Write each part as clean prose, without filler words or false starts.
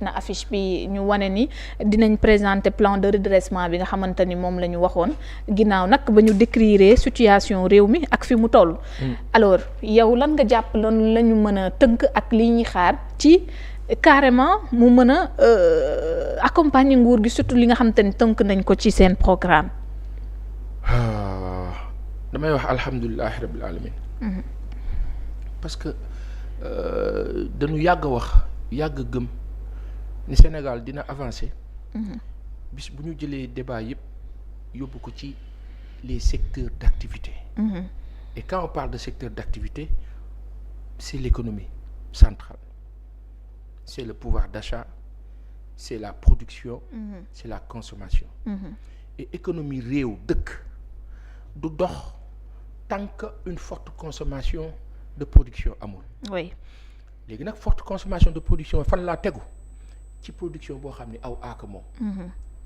na affiche bi ñu wane ni dinañ présenter plan de redressement bi nga xamante ni moom la ñu waxoon ginnaaw nag ba ñu décrire situation réew mi ak fi mu toll. Alors yow lan nga jàpp lan la ñu mën a tënk ak li ñuy xaar ci carrément mu mën a accompagner nguur gi surtout li nga xamante ni tënk nañ ko ci seen programme. damay wax alhamdulilahi rabbil alamin parce que dañu yàgg wax yàgg gëm ni Sénégal dina avancer bis bu ñu jëlee débat yëpp yóbbu ko ci les secteurs d'activité et quand on parle de secteur d'activité c'est l'économie centrale, c'est le pouvoir d'achat, c'est la production, c'est la consommation et économie réew dëkk du dox tant que une forte consommation de production amul. Oui. léegi nag forte consommation de production fan laa tegu ci production boo xam ne aw aaka moom.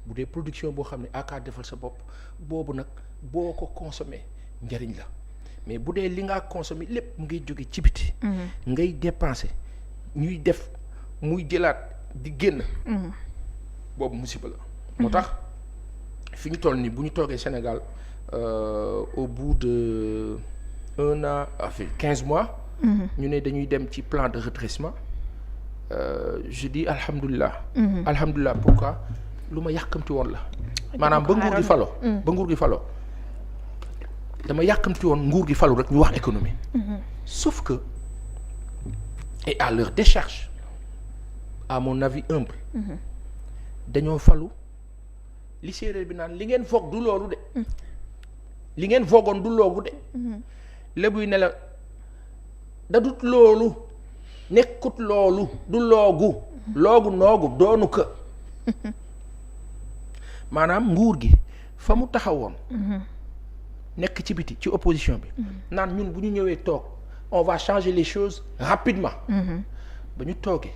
bu dee production boo xam ne aaka defal sa bopp boobu nag boo ko consommé njëriñ la mais bu dee li ngaa consommé lépp mu ngay jóge ci biti. ngay dépenser ñuy def muy jëlaat di génn. boobu musiba la. moo tax fi ñu toll nii bu ñu toogee Sénégal au bout de 1 an enfin 15 mois. ñu ne dañuy dem ci plan de redressement je dis alhamdulilah. alhamdulilah pourquoi lu ma yàkkamti woon la. maanaam ba nguur gi faloo dama yàkkamti woon nguur gi falu rek ñu wax économie. sauf que et à leur décharge à mon avis humble. dañoo falu li séeréer bi naan li ngeen foog du loolu de. li ngeen foogoon du loogu de. lébuy ne la dadut loolu nekkut loolu du loogu loogu noogu doonu ko maanaam nguur gi fa mu taxawoon nekk ci biti ci opposition bi naan ñun bu ñu ñëwee toog on va changer les choses rapidement ba ñu toogee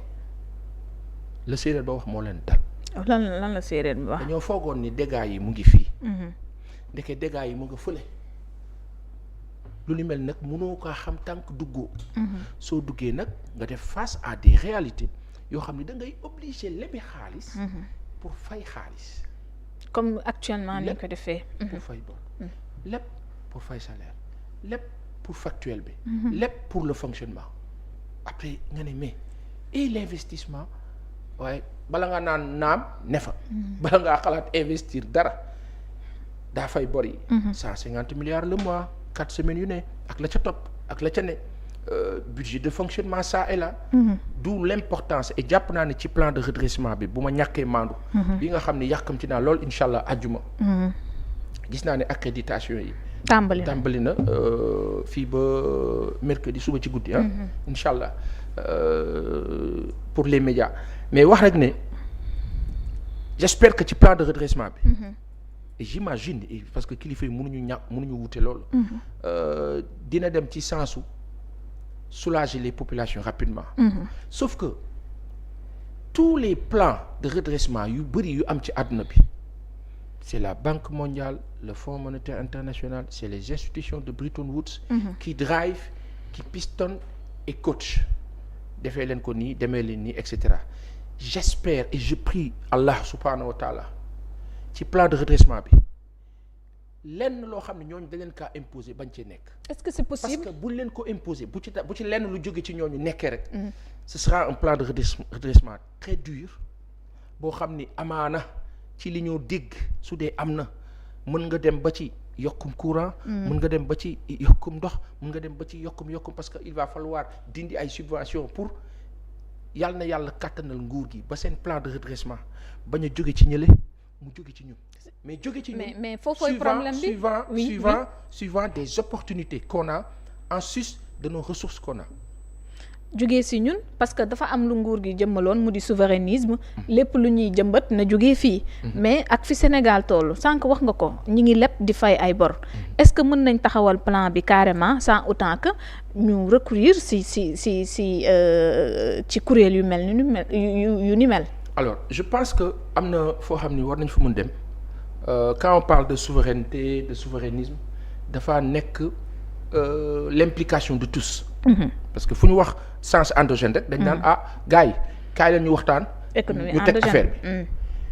la séeréer ba wax moo leen dal. lan la séeréer bi wax. dañoo foogoon ni dégâts yi mu ngi fii ndeke dégâts yi mu nga fële lu ni mel nag mënoo kaa xam tànk duggoo soo duggee nag nga def face à des réalités yoo xam ne da ngay obligé lebi xaalis pour fay xaalis comme actuellement ni ko defee pour fay bor lépp pour fay salaire lépp pour factuel bi lépp pour le fonctionnement après nga ne mais et l'investissement waaye bala nga naan naam ne fa bala ngaa xalaat investir dara daa fay bor yi 150 milliards le mois 4 semaines yu ne ak la ca topp ak la ca ne budget de fonctionnement ça et là d'où l'importance et jàpp naa ne ci plan de redressement bi bu ma ñàkkee maandu bi nga xam ne yàkkamti naa lool incha allah ajjuma gis naa ne accréditation yi tàmbali na fii ba mercredi suba ci guddi incha allah pour les médias mais wax rek ne j'espère que ci plan de redressement bi et j'imagine parce que kilifa yi mënuñu wute loolu dina dem ci sensu soulager les populations rapidement sauf que tous les plans de redressement yu bëri yu am ci àdduna bi c'est la Banque mondiale le Fonds monétaire international c'est les institutions de Bretton Woods qui drive qui pistonne et coach defee leen ko nii demee leen nii et cetera j'espère et je prie Allah subhanahu wa taala ci plan de redressement bi lenn loo xam ne ñooñu dañ leen kaa imposer bañ cee nekk. Est-ce que c'est possible parce que buñ leen ko imposer bu ci lenn lu jóge ci ñooñu nekkee rek. ce sera un plan de redressement très dur boo xam ni amaana ci li ñoo dégg su dee am na mën nga dem ba ci yokkum courant. mën nga dem ba ci yokkum ndox mën nga dem ba ci yokkum parce que il va falloir dindi ay subventions pour yàlla na yàlla kàttanal nguur gi ba seen plan de redressement bañ a jóge ci ñële mu jóge ci ñun. mais jóge ci ñun mais foofu problème bi suivant des opportunités qu'on a en sus de nos ressources qu'on a. jógee si ñun parce que dafa am lu nguur gi jëmmaloon mu di souverainisme lépp lu ñuy jëmbat na jógee fii mais ak fi Sénégal toll sànq wax nga ko ñi ngi lépp di fay ay bor est-ce que mën nañ taxawal plan bi carrément sans autant que ñu recourir ci kuréel yu mel yu ni mel. alors je pense que am na foo xam ni war nañ fa mën dem quand on parle de souveraineté de souverainisme dafa nekk l'implication de tous. Parce que fu ñu wax sens endogène rek dañ naan gars yi kaay leen ñu waxtaan économie ñu teg affaire bi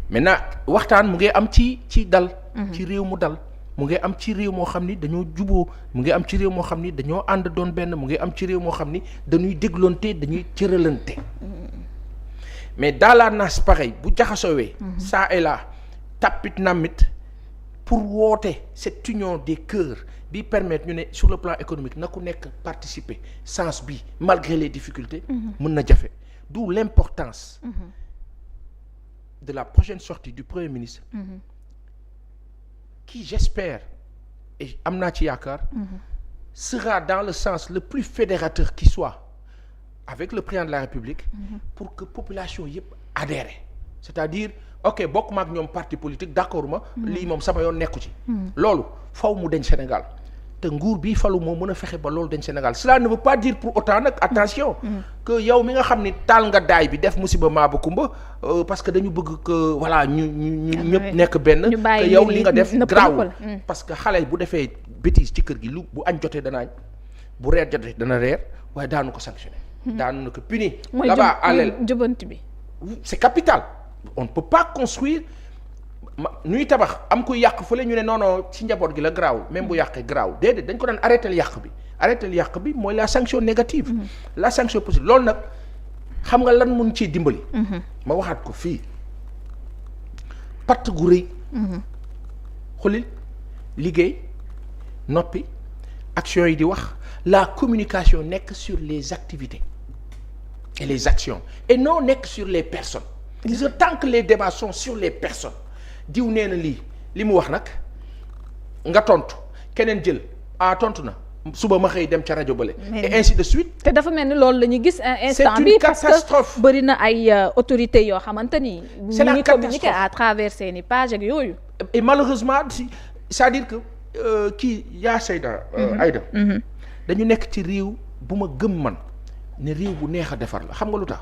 maintenant waxtaan mu ngi am ci dal ci réew mu dal mu ngi am ci réew moo xam ni dañoo juboo mu ngi am ci réew moo xam ni dañoo ànd doon benn mu ngi am ci réew moo xam ni dañuy dégloonte dañuy cëralante mais dans la nasse pareil bu jaxasoowee ça et là tapit namit pour woote cette union des cœurs bi permettre ñu ne sur le plan économique na ku nekk participer sens bi malgré les difficultés mën na jafe d'où l'importance de la prochaine sortie du Premier ministre qui j'espère et am naa ci yaakaar sera dans le sens le plus fédérateur qui soit avec le président de la République pour que population yëpp adhéré c'est-à-dire ok bokk ma ak ñoom parti politique d'accord ma lii moom sama yoon nekku ci loolu faw mu deñ Sénégal te nguur bi falu moo mën a fexe ba loolu dañ Sénégal cela ne veut pas dire pour autant nag attention que yow mi nga xam ni taal nga daay bi def musiba maaba kumba parce que dañu bëgg que voilà ñu ñëpp nekk benn que yow li nga def grawul parce que xale bu defee bêtise ci kër gi lu bu añ jotee dana añ bu reer jotee dana reer waaye daanu ko sanctionné daanu na ko puni là-bas àlel jubanti bi c'est capital on ne peut pas construire ñuy tabax am kuy yàq fële ñu ne non ci njaboot gi la garaawul même bu yàqee garaawul déedéet dañ ko daan arrêté yàq bi mooy la sanction négative la sanction positive loolu nag xam nga lan mun ciy dimbali ma waxaat ko fii patt gu rëy xulil liggéey noppi action yi di wax la communication nekk sur les activités et les actions et non nekk sur les personnes parce que tant que les débats sont sur les personnes diw nee na lii li mu wax nag nga tontu keneen jël tontu na suba ma xëy dem ca rajo bële et ainsi de suite. te dafa mel ni loolu la ñu gis instant bi parce que bëri na ay autorités yoo xamante ni c'est la ñu communiquer à travers seeni page ak yooyu. et malheureusement c'est-à-dire que kii yaa Seyda Aïda dañu nekk ci réew bu ma gëm man ne réew bu neex a defar la xam nga lu tax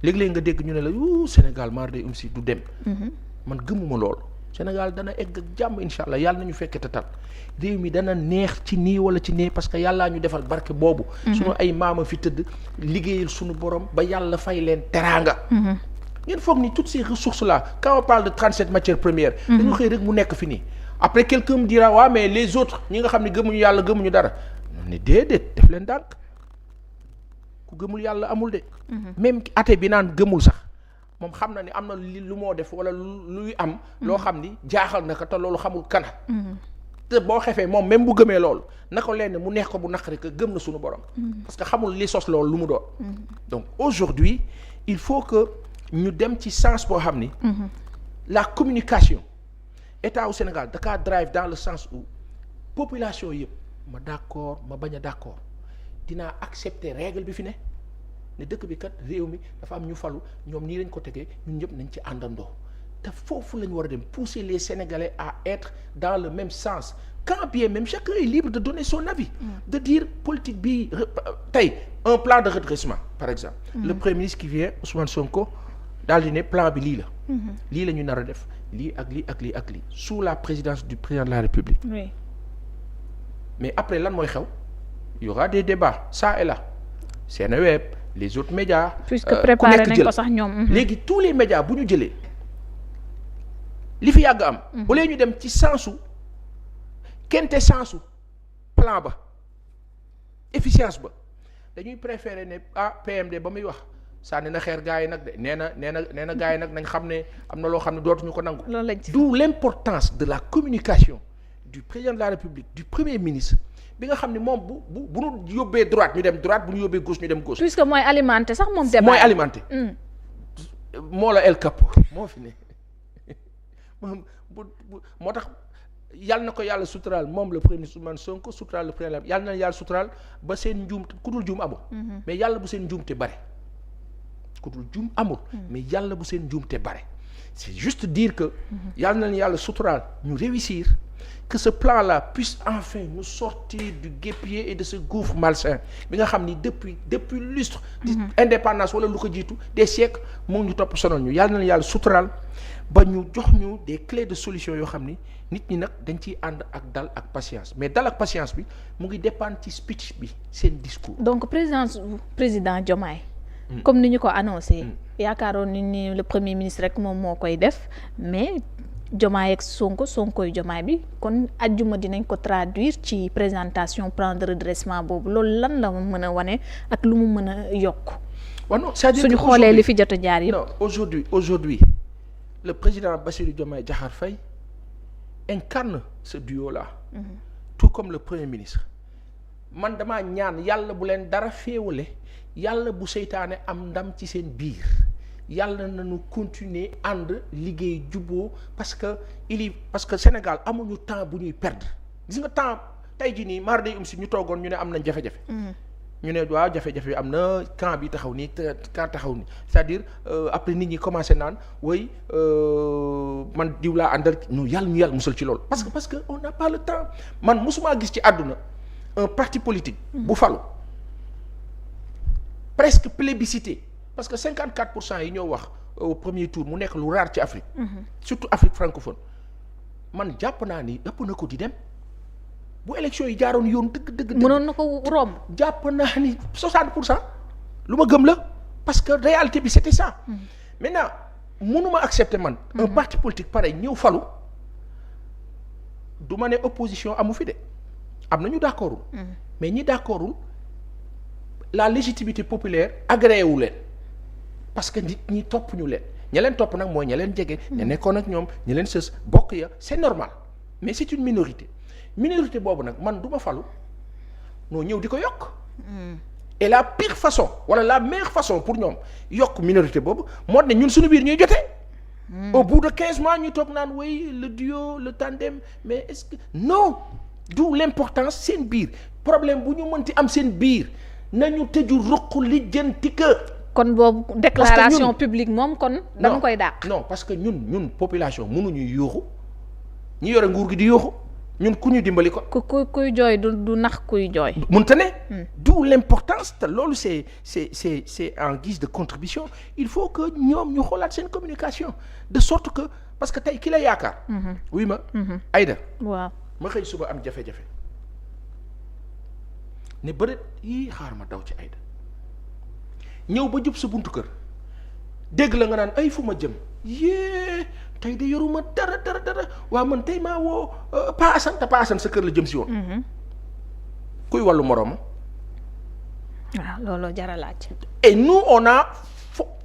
léeg-léeg nga dégg ñu ne la Sénégal maar day si du dem man gëmuma loolu Sénégal dana egg ak jàmm insha allah yàlla nañu fekke te tal réew mi dana neex ci nii wala ci nee parce que yàllaa ñu defal barke boobu suñu ay maama fi tëdd liggéeyal suñu borom ba yàlla fay leen teraanga ngeen foog ni toutes ces ressources là quand on parle de 37 matières premières dañu xëy rek mu nekk fi nii après quelqu'un me dira waaw mais les autres ñi nga xam ne gëmuñu yàlla gëmuñu dara ne déedéet def leen dànk ku gëmul yàlla amul de même athée bi naan gëmul sax moom xam na ni am na lu moo def wala luy am loo xam ni jaaxal na ko te loolu xamul kana te boo xefee moom même bu gëmee loolu na ko leen mu neex ko bu naqari que gëm na suñu borom parce que xamul li sos loolu lu mu doon donc aujourd'hui il faut que ñu dem ci sens boo xam ni la communication état au Sénégal dakaa drive dans le sens où population yëpp ma d'accord ma bañ a d'accord dinaa accepter règle bi fi ne dëkk bi kat réew mi dafa am ñu falu ñoom nii lañ ko tegee ñun ñëpp nañ ci àndandoo te foofu la ñu war a dem pousser les Sénégalais à être dans le même sens quand bien même chacun est libre de donner son avis de dire politique bi tey un plan de redressement par exemple le premier ministre qui vient Ousmane Sonko daal di ne plan bi lii la ñu nar a def lii ak lii ak lii ak lii sous la présidence du président de la République mais après lan mooy xew il y aura des débats ça et là Seneweb les autres médias puisque préparé nañ ko sax ñoom léegi tous les médias bu ñu jëlee li fi yàgg am au lieu ñu dem ci sensu quintessence plan ba efficience ba dañuy préférer ne PMD ba muy wax sànni na xeer gars yi nag de nee na gars yi nag nañ xam ne am na loo xam ne dootuñu ko nangu d'où l'importance de la communication du président de la République du premier ministre bi nga xam ne moom bu ñu yóbbee droite ñu dem droite bu ñu yóbbee gauche ñu dem gauche. puisque mooy alimenté sax moom débat mooy alimenté. moo la El Capo moo fi ne moo tax yàlla na ko yàlla suturaal moom le premier ministre Ousmane Sonko suturaal le président yàlla na yàlla suturaal ba seen njuum ku dul juum amul. mais yàlla bu seen njuumte bare. ku dul juum amul. mais yàlla bu seen njuumte bare. c'est juste dire que. yàlla na yàlla suturaal ñu réussir. que ce plan-là puisse enfin nous sortir du guêpier et de ce gouffre malsain bi nga xam ni depuis lustre indépendance wala lu ko jiitu des siècles mu ngi ñu topp sonal ñu yàlla na yàlla suturaal ba ñu jox ñu des clés de solution yoo xam ni nit ñi nag dañ ciy ànd ak dal ak patience mais dal ak patience bi mu ngi dépendre ci speech bi seen discours. donc président Diomaye comme ni ñu ko annoncé yaakaaroon ni le premier ministre rek moom moo koy def mais Diomaye ak Sonkoy Diomaye bi kon ajjuma dinañ ko traduire ci présentation plan de redressement boobu loolu lan la mën a wane ak lu mu mën a yokk. waaw non c'est-à-dire suñu xoolee li fi jot a jaar yëpp. non aujourd'hui le président Bassirou Diomaye Diakhar Faye incarne ce duo-là. Tout comme le premier ministre. man damaa ñaan yàlla bu leen dara féewale yàlla bu seytaane am ndam ci seen biir yàlla nañu continuer ànd liggéey jubboo parce que Sénégal amuñu temps bu ñuy perdre gis nga temps tey jii nii maar day si ñu toogoon ñu ne am nañ jafe-jafe. ñu ne waaw jafe-jafe am na camp bi taxaw nii camp taxaw nii c'est-à-dire après nit ñi commencé naan way man diw laa àndal ñu yàlla musal ci loolu parce que on n'a pas le temps man mosumaa gis ci àdduna un parti politique bu falu presque plébiscité parce que 54% yi ñoo wax au premier tour mu nekk lu rare ci Afrique surtout Afrique francophone man jàpp naa ni ëpp na ko di dem bu élection yi jaaroon yoon dëgg mënoon na ko romb. jàpp naa ni 60% lu ma gëm la parce que réalité bi c'était ça. maintenant mënuma accepter man. un parti politique pareil ñëw falu du ma ne opposition amu fi de am na ñu d'accordul. mais ñi d'accordul la légitimité populaire agréé wu leen parce que nit ñi topp ñu leen ña leen topp nag mooy ña leen jege. ña nekkoon ak ñoom ña leen sës bokk ya c'est normal mais c'est une minorité. minorité boobu nag man du ma falu noo ñëw di ko yokk. et la pire façon wala la meilleure façon pour ñoom yokk minorité boobu moo ne ñun suñu biir ñuy jotee. au bout de 15 mois ñu toog naan way le duo le tandem mais est-ce que non d'où l'importance seen biir problème bu ñu mënti am seen biir nañu tëju ruq lijjanti ka. kon boobu déclaration publique moom kon. dama koy dàq. non parce que ñun population mënuñu yuuxu ñi yore nguur gi di yuuxu. ñun ku ñu dimbali ko. kuy jooy du nax kuy jooy. mënta ne. d'où l'importance te loolu c'est en guise de contribution il faut que ñoom ñu xoolaat seen communication de sorte que parce que tey ki la yaakaar. oui ma. Aïda. waaw ma xëy suba am jafe-jafe ne bëreet yii xaar ma daw ci Aïda ñëw ba jub sa buntu kër dégg la nga naan ay fu ma jëm yee. tey de yoruma dara waaw man tey maa woo Pa Assane te Pa Assane sa kër la jëm si woon. kuy wàllu moroomam. waaw looloo jar a laaj. et nous on a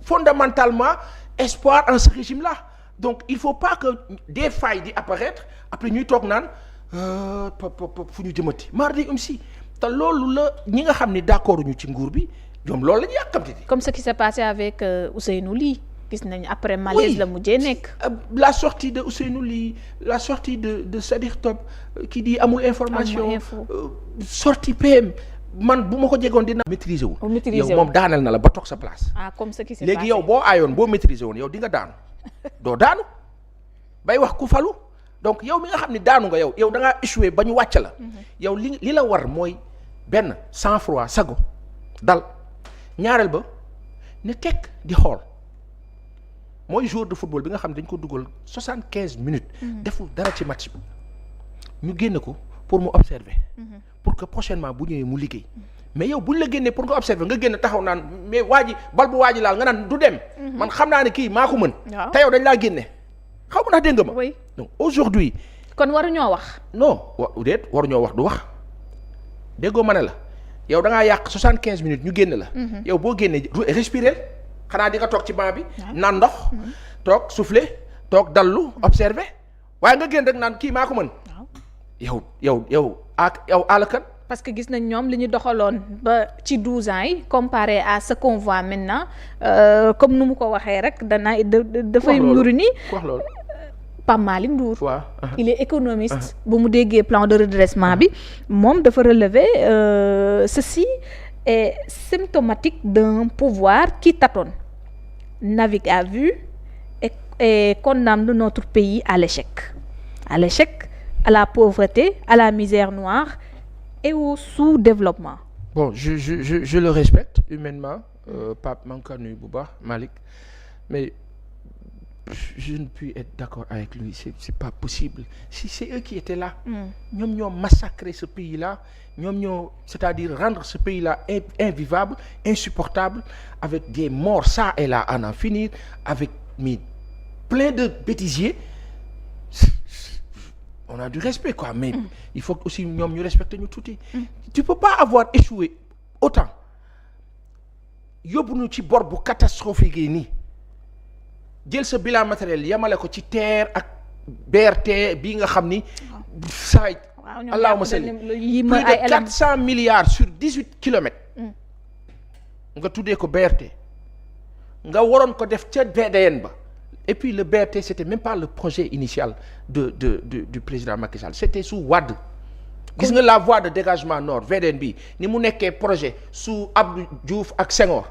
fondamentalement espoir en ce régime-là donc il faut pas que des failles di apparaître après ñuy toog naan fu ñu jëmati mardi si te loolu la ñi nga xam ne d'accord ñu ci nguur bi ñoom loolu la ñu yàkkamti. comme ce qui s'est passé avec Ousseynou Ly. gis nañu après malaise la mujjee nekk. la sortie de Ousseynou Ly la sortie de Sadir Top qui dit amul information sortie PM man bu ma ko jegoon dina maîtriser wu yow moom daanal na la ba toog sa place. Comme ce qui s'est passé léegi yow boo aayoon boo maîtriser woon yow di nga daanu doo daanu bay wax ku falu donc yow mi nga xam ne daanu nga yow da ngaa échoué ba ñu wàcc la. yow li la war mooy benn sang-froid sago dal ñaareel ba ne tekk di xool. mooy joueur de football bi nga xam ne dañ ko dugal 75 minutes. deful dara ci match bi ñu génne ko pour mu observer. pour que prochainement bu ñëwee mu liggéey. mais yow buñ la génnee pour nga observer nga génn taxaw naan mais waa ji bal bu waa ji laal nga naan du dem. man xam naa ne kii maa ko mën. te yow dañ laa génne. xaw ma ndax dégg nga ma. oui donc aujourd'hui. kon waruñoo wax. non déet waruñoo wax du wax déggoo ma ne la yow da ngaa yàq 75 minutes ñu génne la. yow boo génnee respirer. xanaa di nga toog ci banc bi naan ndox toog souffler toog dallu observer waaye nga génn rek naan kii maa ko mën yow àlakan parce que gis nañ ñoom li ñu doxaloon ba ci 12 ans yi comparé à ce qu'on voit maintenant comme nu mu ko waxee rek dafay nuru ni wax loolu Pape Malick Ndour waaw il est économiste bu mu déggee plan de redressement bi moom dafa relever ceci est symptomatique d'un pouvoir qui tâtonne, navigue à vue et condamne notre pays à l'échec, à la pauvreté, à la misère noire et au sous-développement. Bon, je le respecte humainement, Pape maa ngi ko nuyu bu baax Malick mais je ne puis être d'accord avec lui, c'est pas possible. Si c'est eux qui étaient là, ñoom ñoo massacrer ce pays-là, ñoom ñoo, c'est-à-dire rendre ce pays-là invivable, insupportable, avec des morts ça et là à en finir, avec plein de bêtisiers. On a du respect quoi, mais il faut aussi ñoom ñu respecter ñu tuuti. Tu peux pas avoir échoué autant yóbbu ñu ci bor bu catastrophique yi nii jël sa bilan matériel yamale ko ci TER ak BRT bii nga xam ni saa yi allahuma salli plus de 400 milliards sur 18 kilomètres nga tuddee ko BRT nga waroon ko def ca VDN ba. Et puis le BRT c'était même pas le projet initial du président Macky Sall, c'était sous Wade. Gis nga la voie de dégagement nord VDN bi ni mu nekkee projet sous Abdou Diouf ak Senghor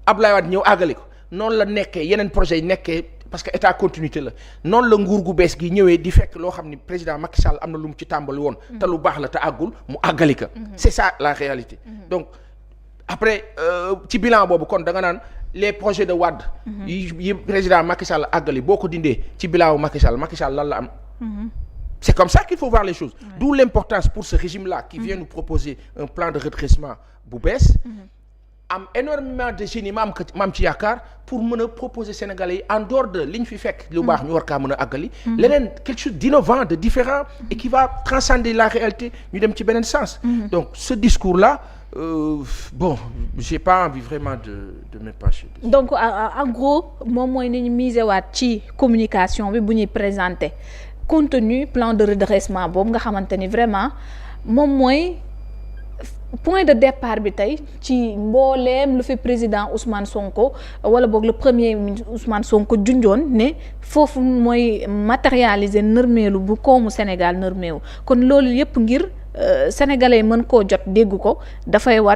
Abdoulaye Wade ñëw àggali ko noonu la nekkee yeneen projet yi nekkee parce que état continuité la noonu la nguur gu bees gi ñëwee di fekk loo xam ni président Macky Sall am na lu mu ci tàmbali woon te lu baax la te àggul mu àggali ko. C'est ça la réalité. Donc après ci bilan boobu kon da nga naan les projets de Wade yi président Macky Sall àggali boo ko dindee ci bilan wu Macky Sall lan la am. C'est comme ça qu'il faut voir les choses. D'où l'importance pour ce régime-là qui vient nous proposer un plan de redressement bu bees am énormément de génie maam ci yaakaar pour mën a proposer Sénégalais yi en dehors de li ñu fi fekk lu baax ñu war kaa mën a àggali leneen quelque chose d'innovant de différent et qui va transcender la réalité ñu dem ci beneen sens. Donc ce discours-là bon j'ai pas envie vraiment de me pencher dessus. Donc en gros moom mooy ni ñu miser waat ci communication bi bu ñuy présenter contenu plan de redressement boobu nga xamante ni vraiment moom mooy point de départ bi tey ci mbooleem lu fi président Ousmane Sonko wala boog le premier ministre Ousmane Sonko junjoon ne foofu mooy matérialiser nërmeelu bu koomu Sénégal nërmeewu kon loolu yépp ngir sénégalais mën koo jot dégg ko dafay war